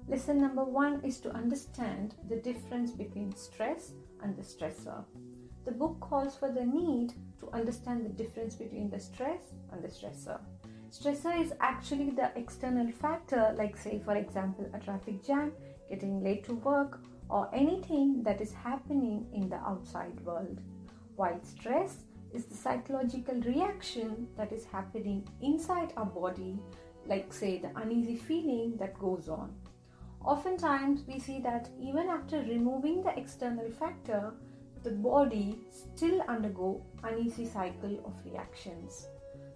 Lesson number 1 is to understand the difference between stress and the stressor. The book calls for the need to understand the difference between the stress and the stressor. Stressor is actually the external factor, like say for example a traffic jam, getting late to work, or anything that is happening in the outside world. While stress is the psychological reaction that is happening inside our body, like say the uneasy feeling that goes on. Oftentimes we see that even after removing the external factor, the body still undergo uneasy cycle of reactions.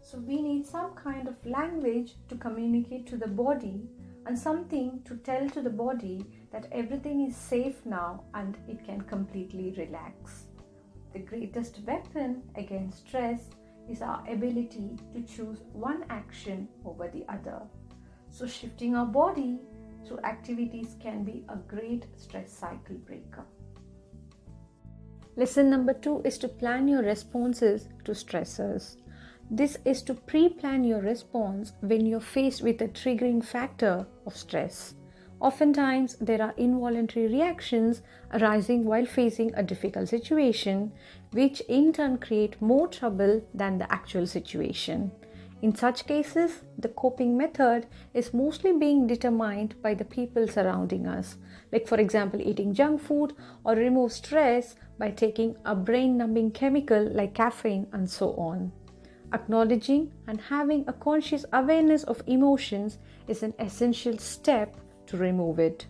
So we need some kind of language to communicate to the body and something to tell to the body that everything is safe now and it can completely relax. The greatest weapon against stress is our ability to choose one action over the other. So shifting our body through activities can be a great stress cycle breaker. Lesson number 2 is to plan your responses to stressors. This is to pre-plan your response when you're faced with a triggering factor of stress. Oftentimes, there are involuntary reactions arising while facing a difficult situation, which in turn create more trouble than the actual situation. In such cases, the coping method is mostly being determined by the people surrounding us, like for example eating junk food, or remove stress by taking a brain-numbing chemical like caffeine and so on. Acknowledging and having a conscious awareness of emotions is an essential step to remove it.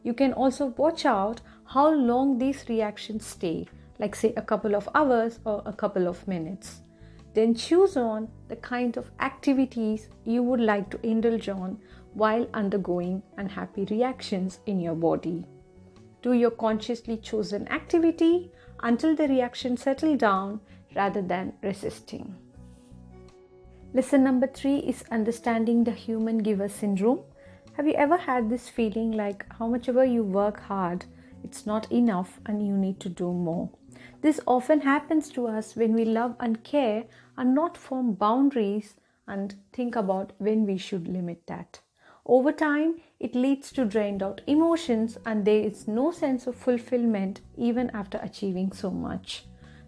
You can also watch out how long these reactions stay, like say a couple of hours or a couple of minutes. Then choose on the kind of activities you would like to indulge on while undergoing unhappy reactions in your body. Do your consciously chosen activity until the reaction settles down rather than resisting. Lesson number 3 is understanding the human giver syndrome. Have you ever had this feeling like how much ever you work hard, it's not enough and you need to do more? This often happens to us when we love and care and not form boundaries and think about when we should limit that. Over time, it leads to drained out emotions and there is no sense of fulfillment even after achieving so much.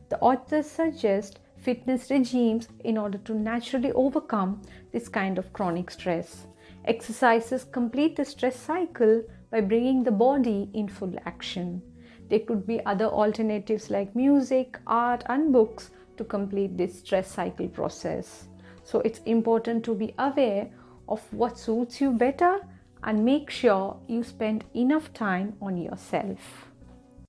The authors suggest fitness regimes in order to naturally overcome this kind of chronic stress. Exercises complete the stress cycle by bringing the body in full action. There could be other alternatives like music, art, and books to complete this stress cycle process. So it's important to be aware of what suits you better and make sure you spend enough time on yourself.